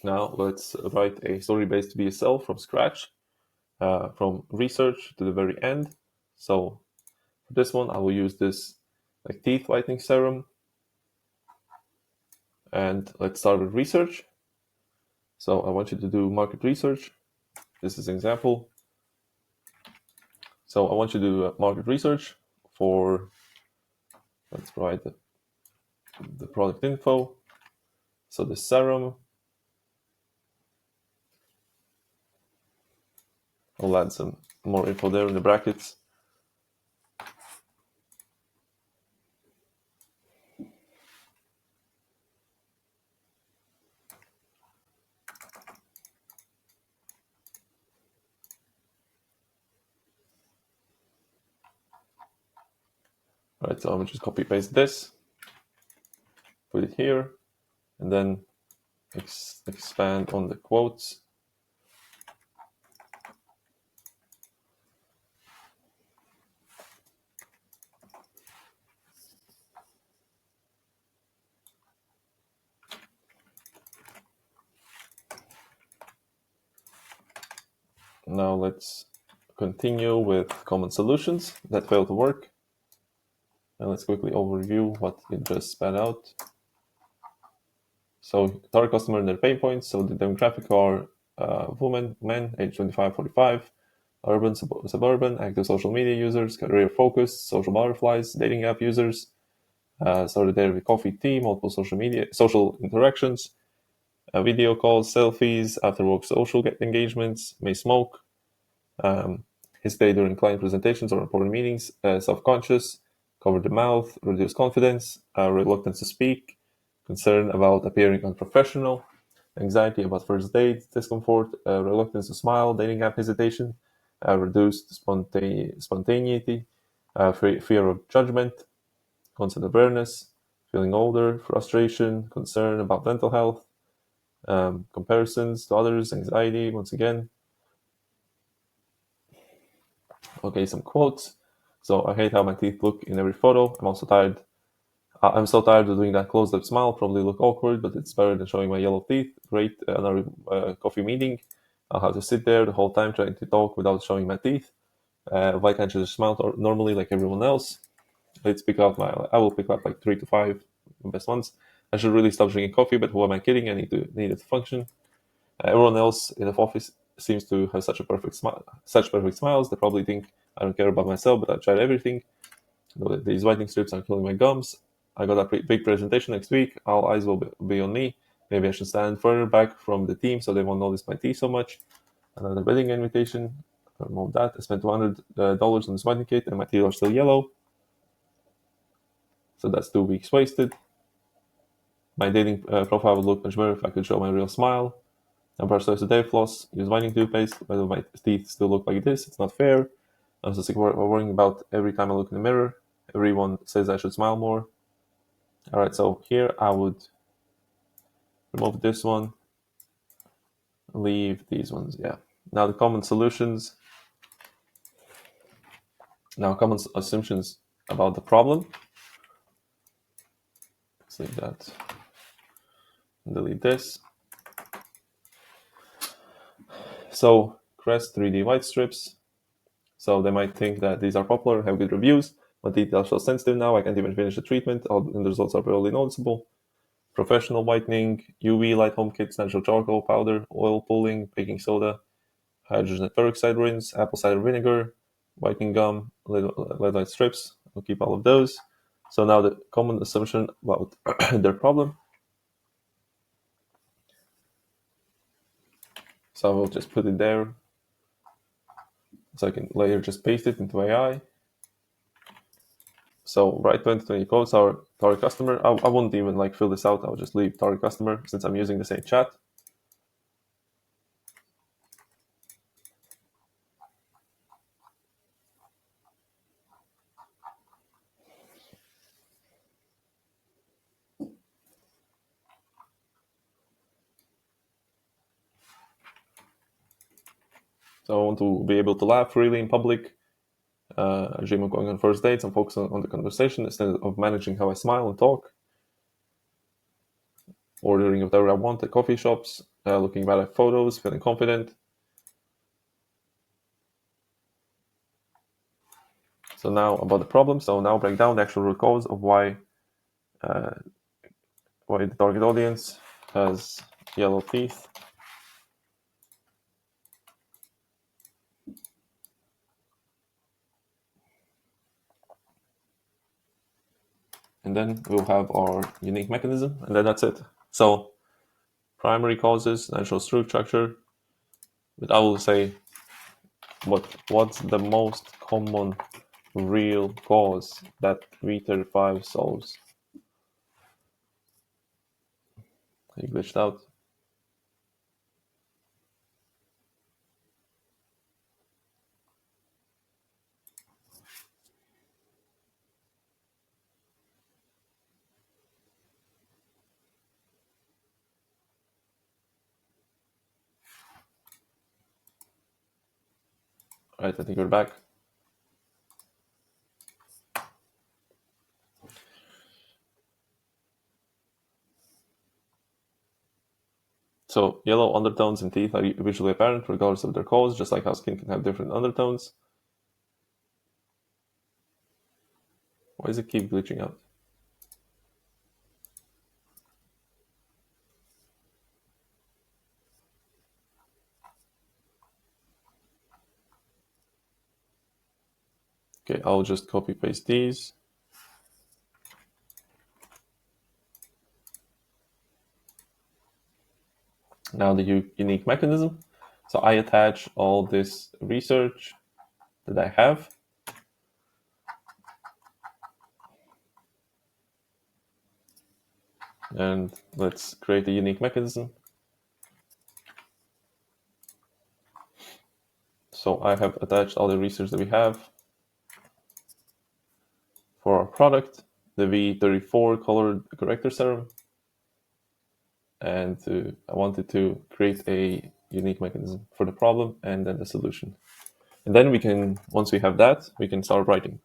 Now let's write a story-based VSL from scratch, from research to the very end. So for this one, I will use this like teeth whitening serum. And let's start with research. So I want you to do market research. This is an example. So I want you to do market research for, let's provide the product info. So the serum, I'll add some more info there in the brackets. All right, so I'm gonna just copy paste this, put it here, and then expand on the quotes. Now let's continue with common solutions that fail to work. And let's quickly overview what it just spat out. So target customer and their pain points. So the demographic are women, men, age 25-45, urban, suburban, active social media users, career-focused, social butterflies, dating app users. Started there with coffee, tea, multiple social interactions, video calls, selfies, after work social engagements, may smoke, hesitate during client presentations or important meetings, self-conscious, cover the mouth, reduce confidence, reluctance to speak, concern about appearing unprofessional, anxiety about first dates, discomfort, reluctance to smile, dating app hesitation, reduced spontaneity, fear of judgment, concept awareness, feeling older, frustration, concern about mental health, comparisons to others, anxiety, once again. Okay, some quotes. So I hate how my teeth look in every photo. I'm also tired. I'm so tired of doing that closed-up smile. Probably look awkward, but it's better than showing my yellow teeth. Great, another coffee meeting. I'll have to sit there the whole time trying to talk without showing my teeth. Why can't you just smile normally like everyone else? Let's pick out I will pick out like 3 to 5 best ones. I should really stop drinking coffee, but who am I kidding? I need it to function. Everyone else in the office seems to have such perfect smiles. They probably think I don't care about myself, but I've tried everything. These whitening strips are killing my gums. I got a big presentation next week. All eyes will be on me. Maybe I should stand further back from the team so they won't notice my teeth so much. Another wedding invitation. I remove that. I spent $200 on this whitening kit and my teeth are still yellow. So that's 2 weeks wasted. My dating profile would look much better if I could show my real smile. I brush twice a day, floss, use whitening toothpaste. Whether my teeth still look like this, it's not fair. I'm so sick of worrying about every time I look in the mirror. Everyone says I should smile more. All right, so here I would remove this one, leave these ones. Yeah. Now the common solutions. Now common assumptions about the problem. Let's leave that. Delete this. So Crest 3D white strips. So they might think that these are popular, have good reviews. My teeth are so sensitive now, I can't even finish the treatment, and the results are barely noticeable. Professional whitening, UV light home kits, natural charcoal powder, oil pulling, baking soda, hydrogen peroxide rinse, apple cider vinegar, whitening gum, lead light strips. I'll keep all of those. So now the common assumption about their problem. So I will just put it there. So I can later just paste it into AI. So write 2020 quotes our target customer. I won't even like fill this out. I'll just leave target customer since I'm using the same chat. So I want to be able to laugh freely in public. I dream of going on first dates and focus on the conversation instead of managing how I smile and talk. Ordering whatever I want at coffee shops. looking back at photos, feeling confident. So now about the problem. So now break down the actual root cause of why the target audience has yellow teeth. And then we'll have our unique mechanism, and then that's it. So primary causes, natural structure, but I will say what's the most common real cause that V35 solves. He glitched out. All right, I think we're back. So yellow undertones in teeth are visually apparent regardless of their cause, just like how skin can have different undertones. Why does it keep glitching out? Okay, I'll just copy paste these. Now the unique mechanism. So I attach all this research that I have. And let's create a unique mechanism. So I have attached all the research that we have for our product, the V34 colored corrector serum. And I wanted to create a unique mechanism for the problem and then the solution. And then we can, once we have that, we can start writing.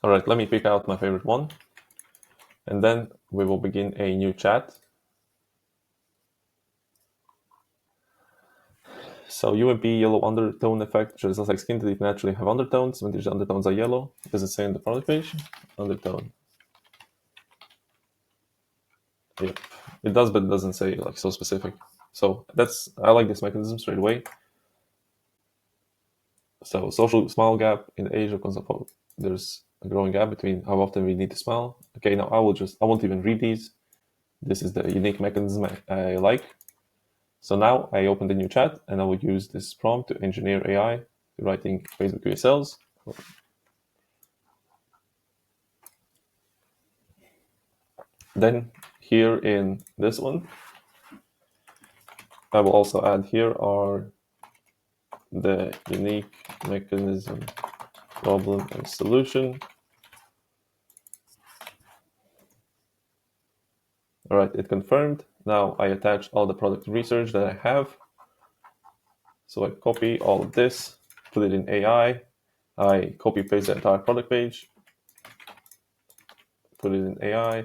All right, let me pick out my favorite one. And then we will begin a new chat. So UMP yellow undertone effect, just like skin teeth naturally have undertones when these undertones are yellow. Does it say in the product page? Undertone. Yep, it does, but it doesn't say like so specific. So I like this mechanism straight away. So social smile gap in the age of consult. There's a growing gap between how often we need to smile. Okay, now I won't even read these. This is the unique mechanism I like. So now I open the new chat and I will use this prompt to engineer AI to writing Facebook VSLs. Then here in this one, I will also add here are the unique mechanism, problem, and solution. All right, it confirmed. Now I attach all the product research that I have. So I copy all of this, put it in AI. I copy paste the entire product page, put it in AI,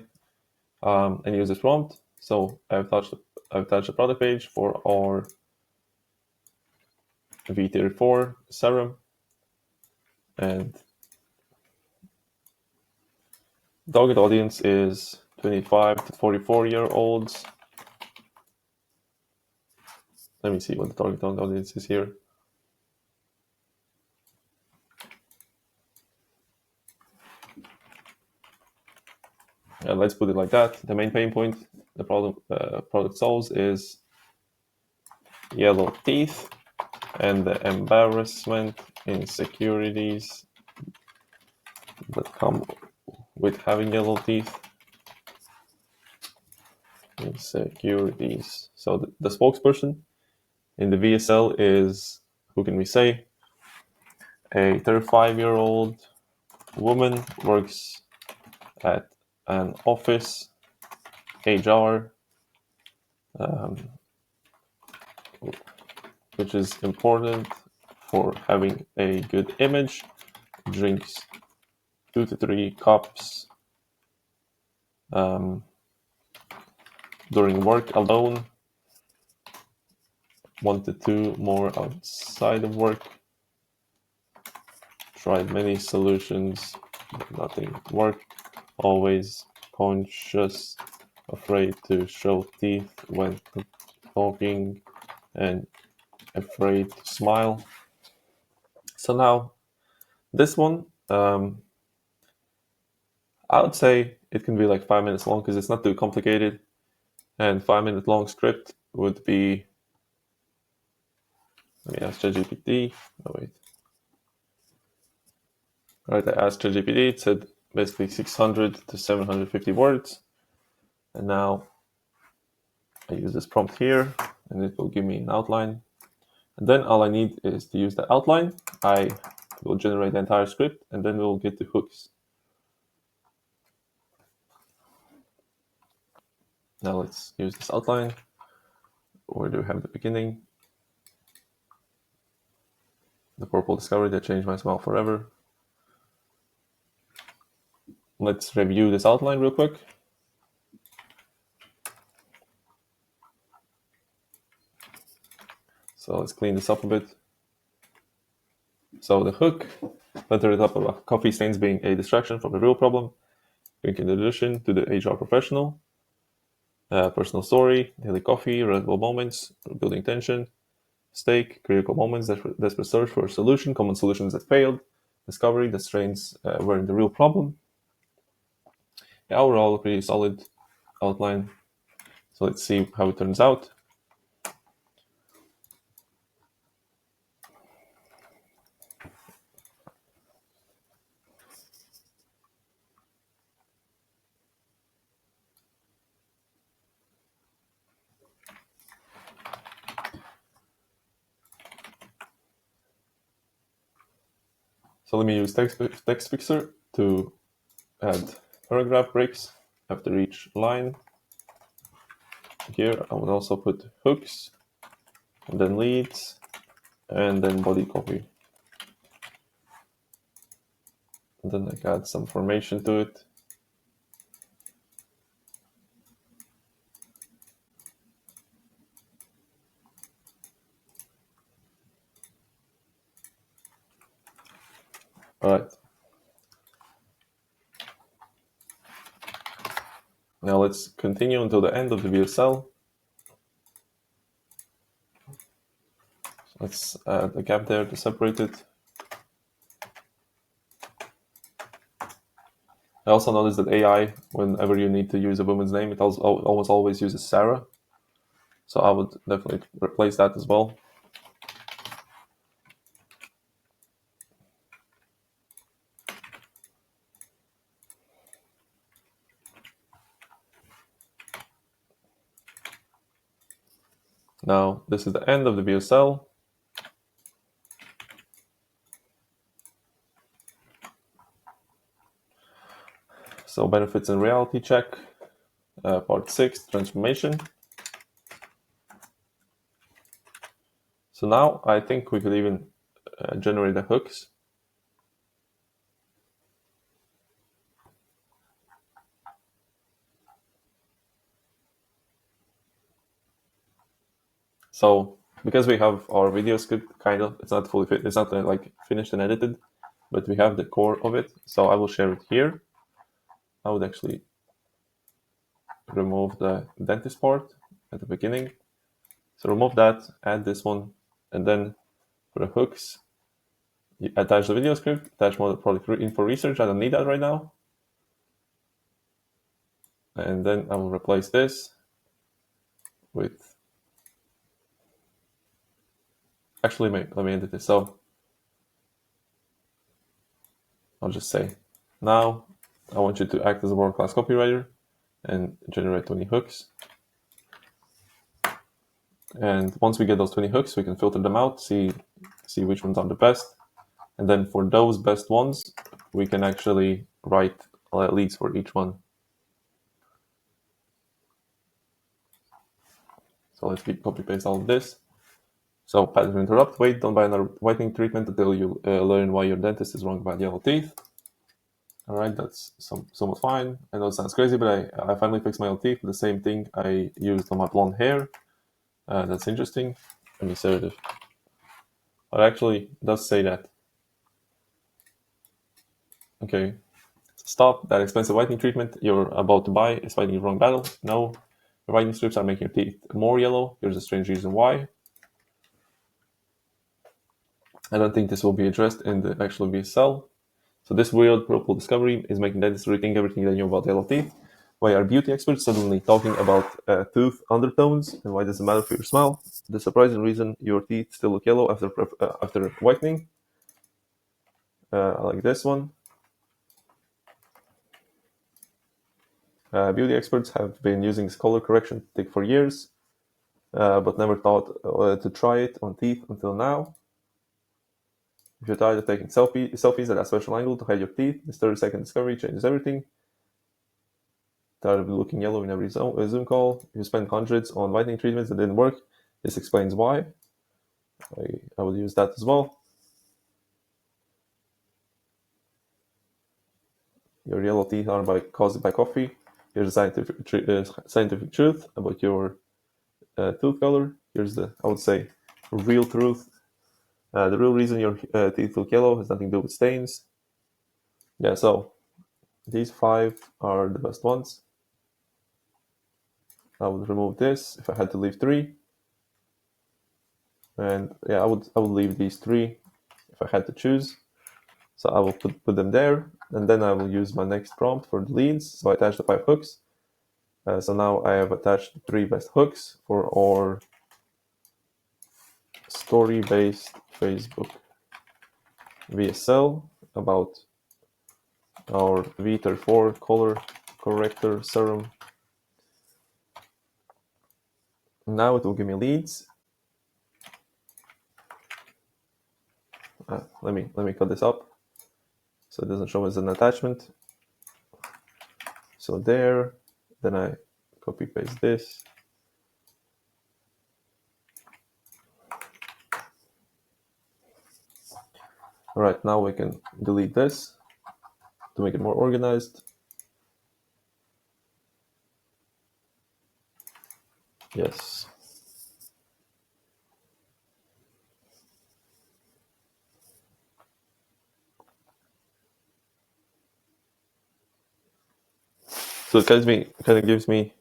and use this prompt. So I've attached the product page for our V34 serum, and target audience is 25 to 44-year-olds. Let me see what the target audience is here. Let's put it like that. The main pain point the product solves is yellow teeth and the embarrassment, insecurities that come with having yellow teeth. Insecurities. So the spokesperson in the VSL is, who can we say? A 35-year-old woman works at an office, HR, which is important for having a good image, drinks 2 to 3 cups during work alone, 1 to 2 more outside of work. Tried many solutions, but nothing worked. Always conscious, afraid to show teeth when talking, and afraid to smile. So now, this one, I would say it can be like 5 minutes long because it's not too complicated. And 5 minute long script would be, let me ask ChatGPT. Oh, wait. All right, I asked ChatGPT. It said basically 600 to 750 words. And now I use this prompt here, and it will give me an outline. And then all I need is to use the outline. I will generate the entire script, and then we'll get to hooks. Now let's use this outline. Where do we have the beginning? The purple discovery that changed my smile forever. Let's review this outline real quick. So let's clean this up a bit. So the hook, letter it up about coffee stains being a distraction from the real problem. Drink in addition to the HR professional. Personal story, daily coffee, relatable moments, building tension. Stake, critical moments, desperate search for a solution, common solutions that failed. Discovery, the strains were in the real problem. Yeah, overall, a pretty solid outline. So let's see how it turns out. So let me use text fixer to add paragraph breaks after each line. Here I would also put hooks, and then leads, and then body copy. And then I add some formation to it. All right. Now let's continue until the end of the VSL. Let's add a gap there to separate it. I also noticed that AI, whenever you need to use a woman's name, it almost always uses Sarah. So I would definitely replace that as well. Now, this is the end of the VSL. So benefits and reality check, part 6, transformation. So now I think we could even generate the hooks. So because we have our video script, kind of, it's not fully it's not like finished and edited, but we have the core of it. So I will share it here. I would actually remove the dentist part at the beginning. So remove that, add this one, and then for the hooks, you attach the video script, attach more product info research. I don't need that right now. And then I will replace this with, actually, let me edit this. So I'll just say, now I want you to act as a world-class copywriter and generate 20 hooks. And once we get those 20 hooks, we can filter them out, see which ones are the best. And then for those best ones, we can actually write leads for each one. So let's copy paste all of this. So, pattern to interrupt. Wait, don't buy another whitening treatment until you learn why your dentist is wrong about yellow teeth. All right, that's somewhat fine. I know it sounds crazy, but I finally fixed my yellow teeth with the same thing I used on my blonde hair. That's interesting. Let me say it. But actually, it does say that. Okay, stop that expensive whitening treatment you're about to buy is fighting the wrong battle. No, the whitening strips are making your teeth more yellow. Here's a strange reason why. I don't think this will be addressed in the actual VSL. So this weird purple discovery is making dentists rethink everything they knew about yellow teeth. Why are beauty experts suddenly talking about tooth undertones, and why does it matter for your smile? The surprising reason your teeth still look yellow after whitening, like this one. Beauty experts have been using this color correction technique for years, but never thought to try it on teeth until now. If you're tired of taking selfies at a special angle to hide your teeth, this 30-second discovery changes everything. Tired of looking yellow in every Zoom call? If you spent hundreds on whitening treatments that didn't work, this explains why. I will use that as well. Your yellow teeth are caused by coffee. Here's the scientific truth about your tooth color. Here's the, I would say, real truth. The real reason your teeth look yellow has nothing to do with stains. Yeah, so these 5 are the best ones. I would remove this if I had to leave 3. And yeah, I would leave these 3 if I had to choose. So I will put them there, and then I will use my next prompt for the leads. So I attach the 5 hooks. So now I have attached the 3 best hooks for our story-based Facebook VSL about our V34 color corrector serum. Now it will give me leads. Let me cut this up so it doesn't show as an attachment. So there, then I copy paste this. All right, now we can delete this to make it more organized. Yes. So it gives me it gives me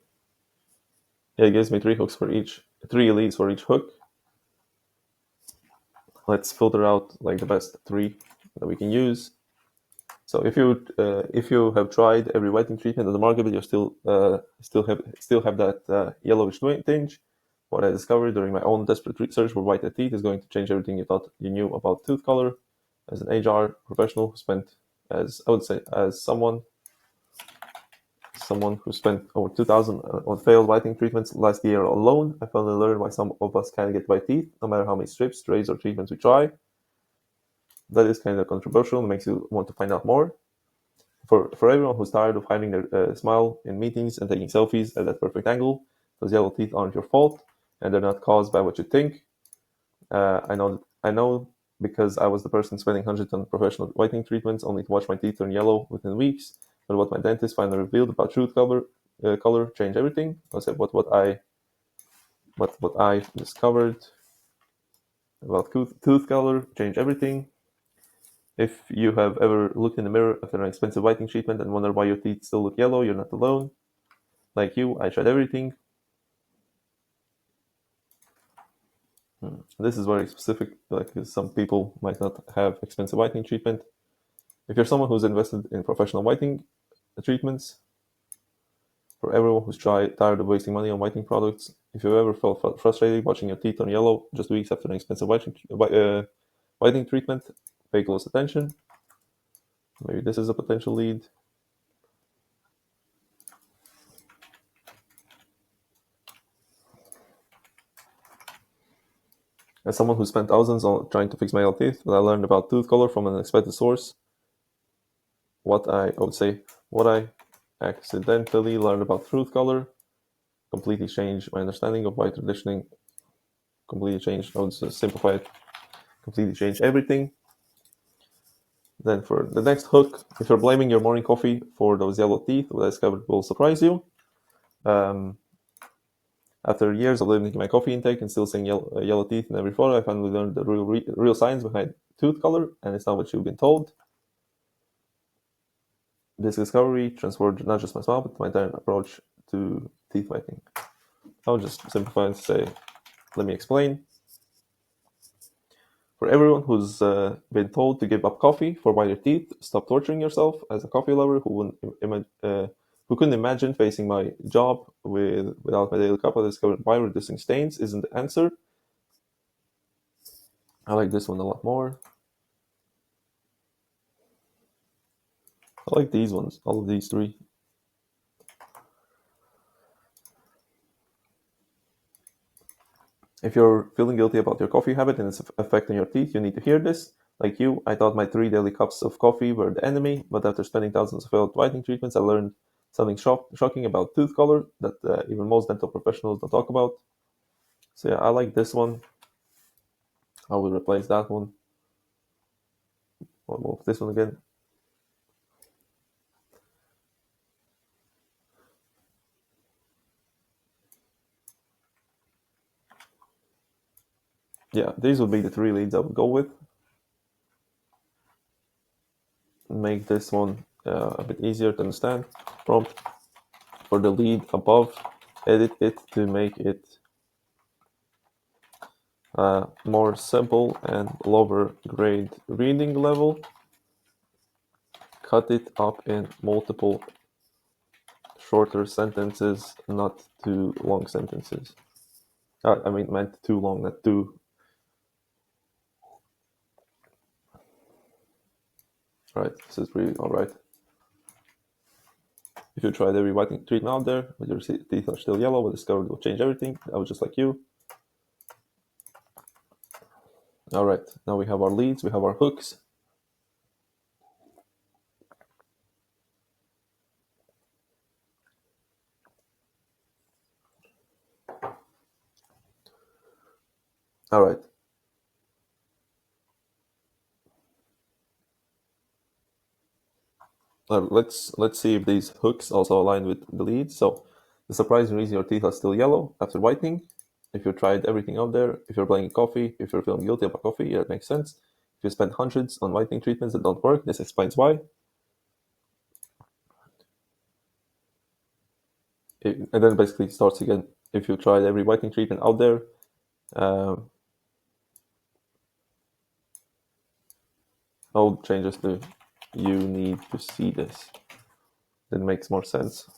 3 hooks for each, 3 leads for each hook. Let's filter out like the best 3 that we can use. So if you have tried every whitening treatment on the market, but you still have that yellowish tinge, what I discovered during my own desperate search for white teeth is going to change everything you thought you knew about tooth color. As an HR professional who spent, as I would say, as someone who spent over 2,000 on failed whitening treatments last year alone, I finally learned why some of us can't get white teeth, no matter how many strips, trays, or treatments we try. That is kind of controversial and makes you want to find out more. For everyone who's tired of hiding their smile in meetings and taking selfies at that perfect angle, those yellow teeth aren't your fault, and they're not caused by what you think. I know because I was the person spending hundreds on professional whitening treatments only to watch my teeth turn yellow within weeks. But what my dentist finally revealed about truth color changed everything. What I discovered about tooth color changed everything. If you have ever looked in the mirror after an expensive whitening treatment and wonder why your teeth still look yellow, you're not alone. Like you, I tried everything. This is very specific, like some people might not have expensive whitening treatment. If you're someone who's invested in professional whitening treatments, for everyone who's tired of wasting money on whitening products, if you've ever felt frustrated watching your teeth turn yellow just weeks after an expensive whitening treatment, pay close attention. Maybe this is a potential lead. As someone who spent thousands on trying to fix my yellow teeth, but I learned about tooth color from an unexpected source. What I accidentally learned about tooth color completely changed my understanding of white conditioning. completely change. I would just simplify it, completely change everything. Then for the next hook, if you're blaming your morning coffee for those yellow teeth, what I discovered will surprise you. Um, After years of limiting my coffee intake and still seeing yellow teeth in every photo, I finally learned the real science behind tooth color, and it's not what you've been told. This discovery transformed not just my smile, but my entire approach to teeth whitening. I'll just simplify and say, let me explain. For everyone who's been told to give up coffee for whiter teeth, stop torturing yourself. As a coffee lover who couldn't imagine facing my job without my daily cup, I discovered why reducing stains isn't the answer. I like this one a lot more. I like these ones, all of these three. If you're feeling guilty about your coffee habit and its effect on your teeth, you need to hear this. Like you, I thought my 3 daily cups of coffee were the enemy, but after spending thousands of failed whitening treatments, I learned something shocking about tooth color that even most dental professionals don't talk about. So yeah, I like this one. I will replace that one. I'll move this one again. Yeah, these would be the 3 leads I would go with. Make this one a bit easier to understand. Prompt for the lead above, edit it to make it more simple and lower grade reading level. Cut it up in multiple shorter sentences, not too long sentences. I mean, meant too long, not too. Right, this is pretty alright. If you tried every whitening treatment out there, but your teeth are still yellow, but discovered will change everything. I was just like you. Alright, now we have our leads, we have our hooks. Alright. Let's see if these hooks also align with the leads. So, the surprising reason your teeth are still yellow after whitening. If you tried everything out there, if you're blaming coffee, if you're feeling guilty about coffee, yeah, it makes sense. If you spend hundreds on whitening treatments that don't work, this explains why. And then basically starts again. If you tried every whitening treatment out there, I'll change this to you need to see this. That makes more sense.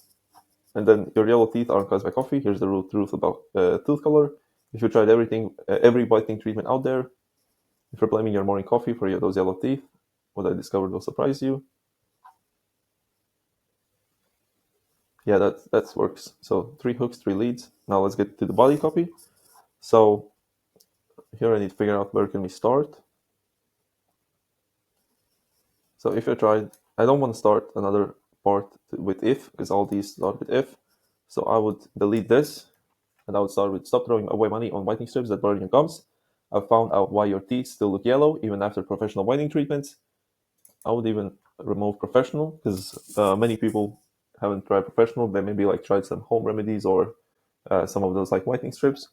And then your yellow teeth aren't caused by coffee. Here's the real truth about tooth color. If you tried every whitening treatment out there, if you're blaming your morning coffee for those yellow teeth, what I discovered will surprise you. Yeah, that works. So 3 hooks, 3 leads. Now let's get to the body copy. So here I need to figure out where can we start. So if you tried, I don't want to start another part with if, because all these start with if. So I would delete this, and I would start with stop throwing away money on whitening strips that burn your gums. I found out why your teeth still look yellow even after professional whitening treatments. I would even remove professional, because many people haven't tried professional. They maybe like tried some home remedies or some of those like whitening strips.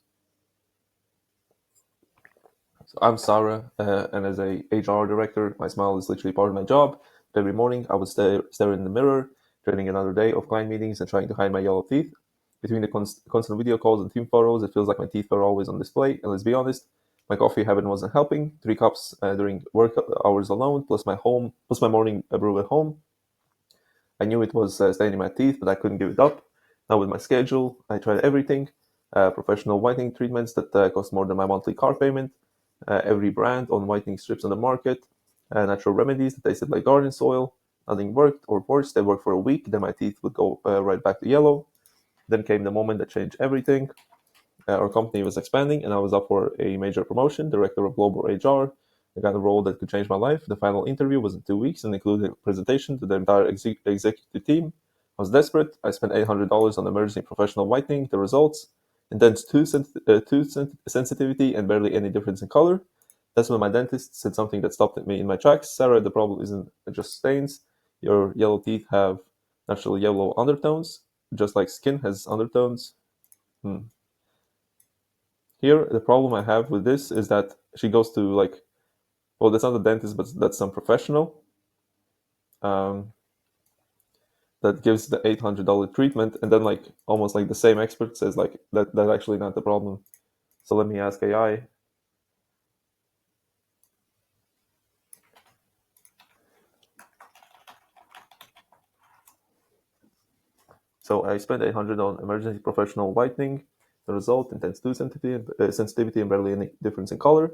So I'm Sarah, and as a HR director, my smile is literally part of my job. Every morning, I would stare in the mirror, dreading another day of client meetings and trying to hide my yellow teeth. Between the constant video calls and team photos, it feels like my teeth were always on display. And let's be honest, my coffee habit wasn't helping. 3 cups during work hours alone, plus my morning brew at home. I knew it was staining my teeth, but I couldn't give it up. Now with my schedule, I tried everything: professional whitening treatments that cost more than my monthly car payment, every brand on whitening strips on the market, natural remedies that tasted like garden soil. Nothing worked, or worse, they worked for a week. Then my teeth would go right back to yellow. Then came the moment that changed everything. Our company was expanding, and I was up for a major promotion, director of global HR. I got a role that could change my life. The final interview was in 2 weeks and included a presentation to the entire executive team. I was desperate. I spent $800 on emergency professional whitening. The results: intense sensitivity, and barely any difference in color. That's when my dentist said something that stopped me in my tracks. Sarah, the problem isn't just stains. Your yellow teeth have natural yellow undertones, just like skin has undertones. Here, the problem I have with this is that she goes to like, well, that's not a dentist, but that's some professional um, that gives the $800 treatment, and then like almost like the same expert says like that's actually not the problem. So let me ask AI. So I spent 800 on emergency professional whitening. The result: intense tooth sensitivity and barely any difference in color.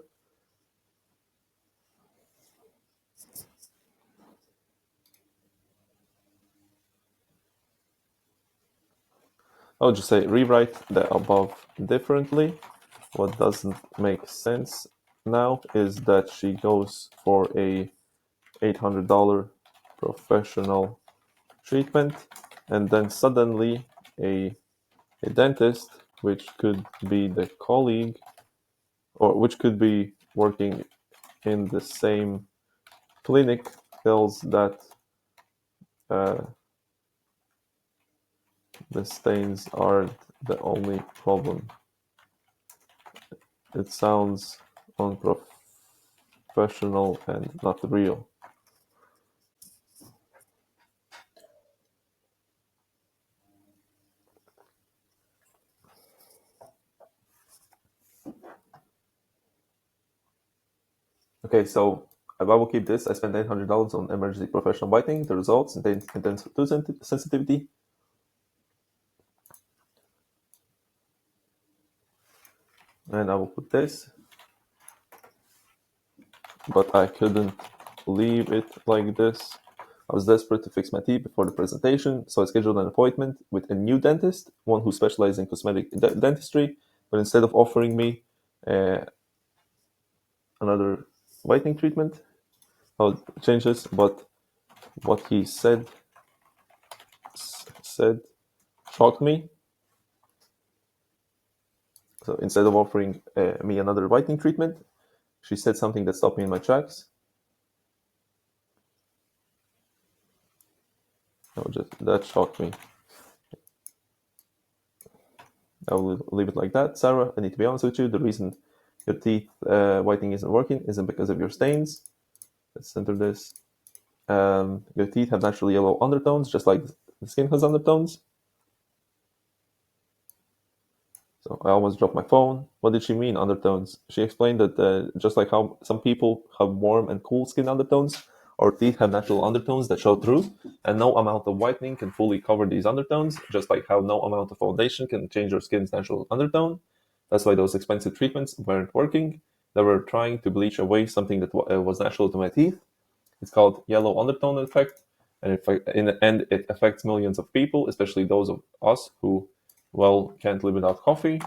I'll just say rewrite the above differently. What doesn't make sense now is that she goes for a $800 professional treatment, and then suddenly a dentist, which could be the colleague or which could be working in the same clinic, tells that uh, the stains aren't the only problem. It sounds unprofessional and not real. Okay, so I will keep this. I spent $800 on emergency professional whitening. The results: intense tooth sensitivity. And I will put this, but I couldn't leave it like this. I was desperate to fix my teeth before the presentation, so I scheduled an appointment with a new dentist, one who specializes in cosmetic dentistry. But instead of offering me uh, another whitening treatment, I'll change this. But what he said shocked me. So instead of offering me another whitening treatment, she said something that stopped me in my tracks. That shocked me. I will leave it like that. Sarah, I need to be honest with you. The reason your teeth whitening isn't working isn't because of your stains. Let's center this. Your teeth have naturally yellow undertones, just like the skin has undertones. So I almost dropped my phone. What did she mean, undertones? She explained that just like how some people have warm and cool skin undertones, our teeth have natural undertones that show through, and no amount of whitening can fully cover these undertones, just like how no amount of foundation can change your skin's natural undertone. That's why those expensive treatments weren't working. They were trying to bleach away something that was natural to my teeth. It's called yellow undertone effect, and in the end, it affects millions of people, especially those of us who, well, can't live without coffee.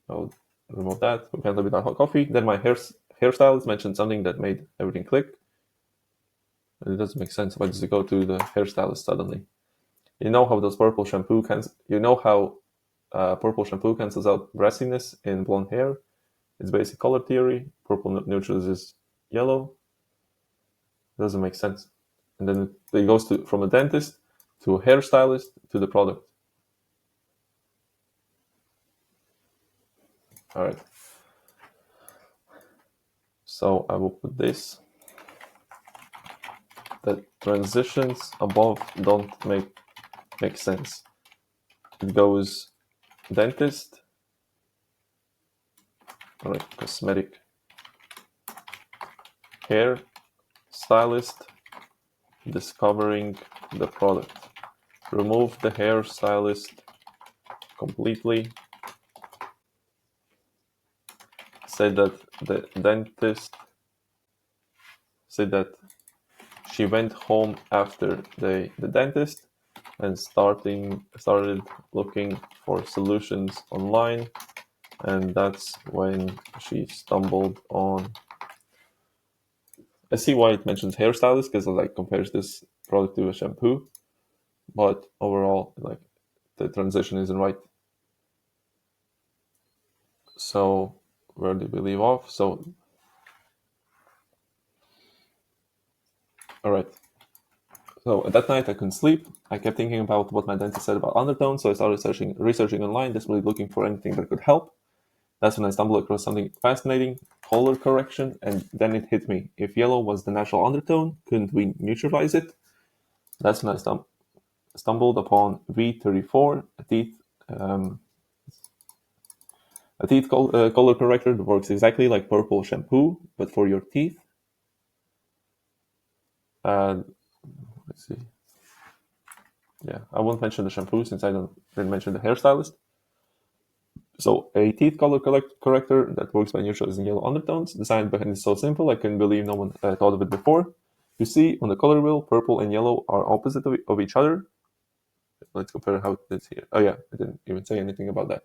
I'll remove that. We can't live without hot coffee. Then my hairstylist mentioned something that made everything click. It doesn't make sense. Why does it go to the hairstylist suddenly? You know how those purple shampoo cans? You know how purple shampoo cancels out brassiness in blonde hair? It's basic color theory. Purple neutralizes yellow. It doesn't make sense. And then it goes from a dentist to a hairstylist to the product. All right. So I will put this. The transitions above don't make sense. It goes dentist, all right, cosmetic, hair stylist, discovering the product. Remove the hair stylist completely. Said that the dentist said that she went home after the dentist and started looking for solutions online, and that's when she stumbled on. I see why it mentions hairstylist because it like compares this product to a shampoo, but overall, like the transition isn't right. So where did we leave off? So, all right. So that night I couldn't sleep. I kept thinking about what my dentist said about undertones, so I started researching online, desperately looking for anything that could help. That's when I stumbled across something fascinating, color correction, and then it hit me. If yellow was the natural undertone, couldn't we neutralize it? That's when I stumbled upon V34, um, a teeth color corrector that works exactly like purple shampoo, but for your teeth. Uh, let's see. Yeah, I won't mention the shampoo since I didn't mention the hairstylist. So a teeth color corrector that works by neutralizing yellow undertones. The science behind it is so simple, I couldn't believe no one thought of it before. You see, on the color wheel, purple and yellow are opposite of each other. Let's compare how it is here. Oh yeah, I didn't even say anything about that.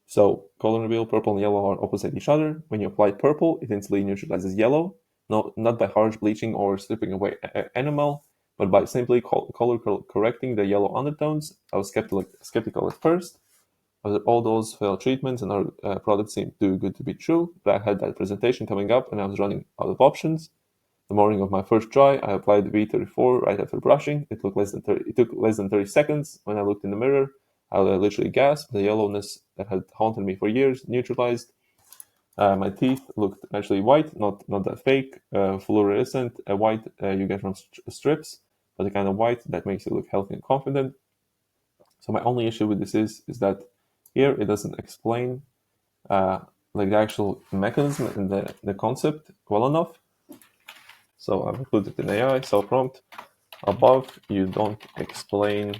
So color wheel, purple and yellow are opposite each other. When you apply purple, it instantly neutralizes yellow, not by harsh bleaching or stripping away enamel, but by simply color correcting the yellow undertones. I was skeptical at first. All those failed treatments and our products seemed too good to be true, but I had that presentation coming up and I was running out of options. The morning of my first try, I applied the V34 right after brushing. It took less than 30 seconds. When I looked in the mirror, I literally gasped. The yellowness that had haunted me for years neutralized. My teeth looked actually white, not that fake, fluorescent white you get from strips, but the kind of white that makes you look healthy and confident. So my only issue with this is that here it doesn't explain like the actual mechanism and the concept well enough. So I've included in AI, so prompt above, you don't explain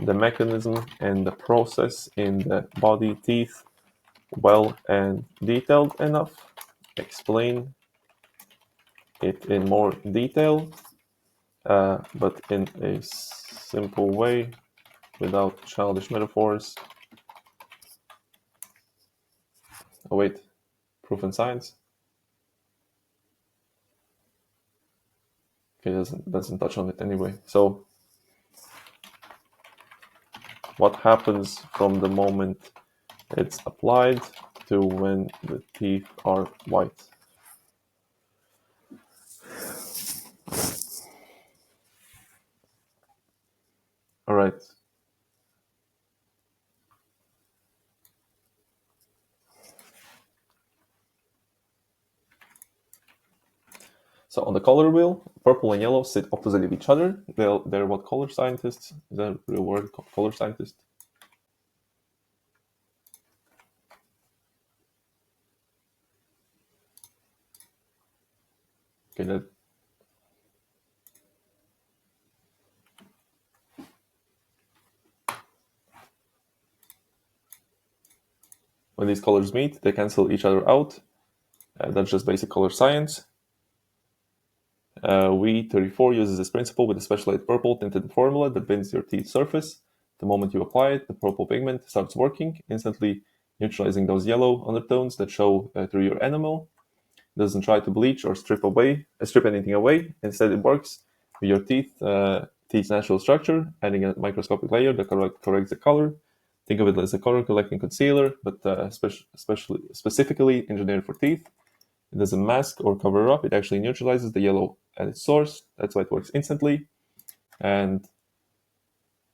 the mechanism and the process in the body teeth well and detailed enough. Explain it in more detail, but in a simple way without childish metaphors. Oh wait, proof and science. Okay, doesn't touch on it anyway. So what happens from the moment it's applied to when the teeth are white? All right. So on the color wheel, purple and yellow sit opposite of each other. They're what color scientists? Is that a real word? Color scientist? Okay, that when these colors meet, they cancel each other out. That's just basic color science. V34 uses this principle with a specialized purple tinted formula that bends your teeth surface. The moment you apply it, the purple pigment starts working, instantly neutralizing those yellow undertones that show through your enamel. It doesn't try to bleach or strip anything away. Instead, it works with your teeth's natural structure, adding a microscopic layer that corrects the color. Think of it as a color collecting concealer, but specifically engineered for teeth. It doesn't mask or cover up. It actually neutralizes the yellow at its source. That's why it works instantly. And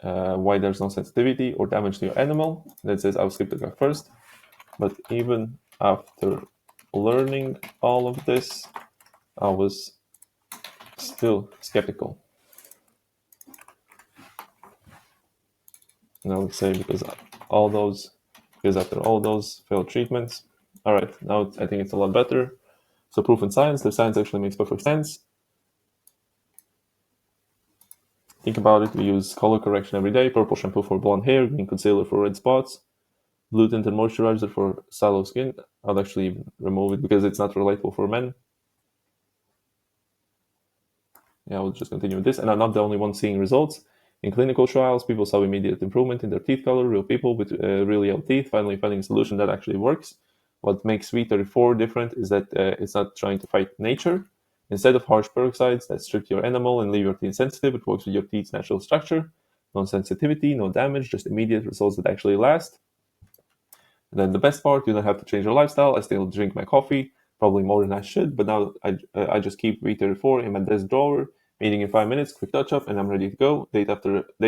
why there's no sensitivity or damage to your enamel. That says I'll skip the graph first. But even after learning all of this, I was still skeptical. And I would say because after all those failed treatments, all right, now I think it's a lot better. So proof in science, the science actually makes perfect sense. Think about it, we use color correction every day, purple shampoo for blonde hair, green concealer for red spots, blue tinted moisturizer for sallow skin. I'll actually remove it because it's not relatable for men. Yeah, we'll just continue with this. And I'm not the only one seeing results. In clinical trials, people saw immediate improvement in their teeth color, real people with really yellow teeth, finally finding a solution that actually works. What makes V34 different is that it's not trying to fight nature. Instead of harsh peroxides that strip your enamel and leave your teeth sensitive, it works with your teeth's natural structure. no sensitivity, no damage, just immediate results that actually last. And then the best part, you don't have to change your lifestyle. I still drink my coffee, probably more than I should, but now I just keep V34 in my desk drawer, meeting in 5 minutes, quick touch up, and I'm ready to go. Date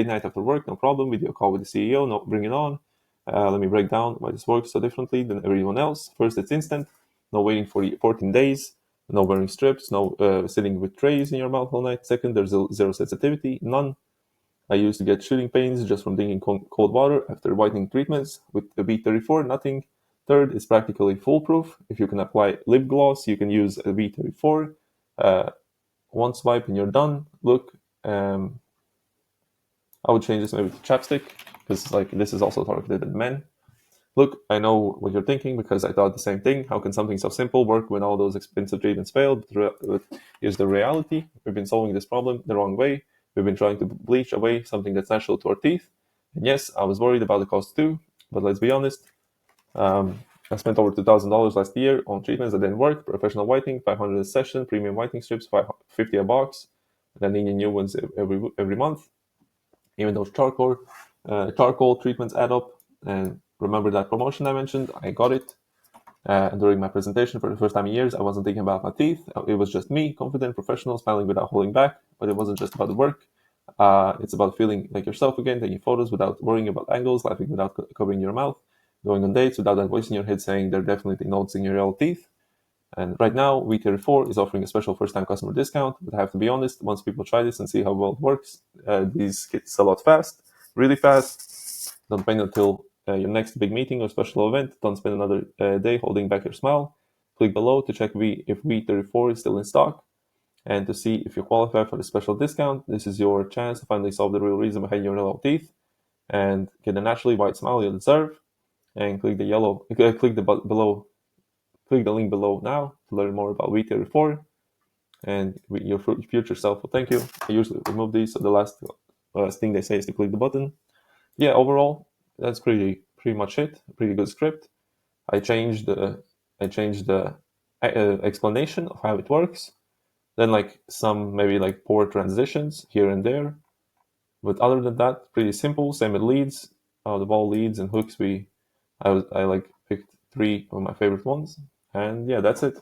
night after work, no problem. Video call with the CEO, no, bring it on. Let me break down why this works so differently than everyone else. First, it's instant, no waiting for 14 days, no wearing strips, no sitting with trays in your mouth all night. Second, there's zero sensitivity, none. I used to get shooting pains just from drinking cold water after whitening treatments. With the V34, nothing. Third, it's practically foolproof. If you can apply lip gloss, you can use a V34. One swipe and you're done. Look, I would change this maybe to chapstick because like this is also targeted at men. Look, I know what you're thinking because I thought the same thing. How can something so simple work when all those expensive treatments failed? But here's the reality. We've been solving this problem the wrong way. We've been trying to bleach away something that's natural to our teeth. And yes, I was worried about the cost too, but let's be honest. I spent over $2,000 last year on treatments that didn't work. Professional whitening, 500 a session, premium whitening strips, 50 a box, and then needing new ones every month. Even those charcoal treatments add up. And remember that promotion I mentioned? I got it. During my presentation for the first time in years, I wasn't thinking about my teeth. It was just me, confident, professional, smiling without holding back. But it wasn't just about the work. It's about feeling like yourself again, taking photos without worrying about angles, laughing without covering your mouth, going on dates without that voice in your head saying they're definitely noticing your real teeth. And right now, V34 is offering a special first-time customer discount. But I have to be honest, once people try this and see how well it works, these kits sell out fast, really fast. Don't wait until your next big meeting or special event. Don't spend another day holding back your smile. Click below to check if V34 is still in stock and to see if you qualify for the special discount. This is your chance to finally solve the real reason behind your yellow teeth and get the naturally white smile you deserve. And click the link below now to learn more about V34 and your future self will thank you. I usually remove these, so the last thing they say is to click the button. Yeah, overall, that's pretty much it. Pretty good script. I changed the explanation of how it works. Then like some maybe like poor transitions here and there, but other than that, pretty simple. Same with leads. The ball leads and hooks. I like picked 3 of my favorite ones, and yeah, that's it.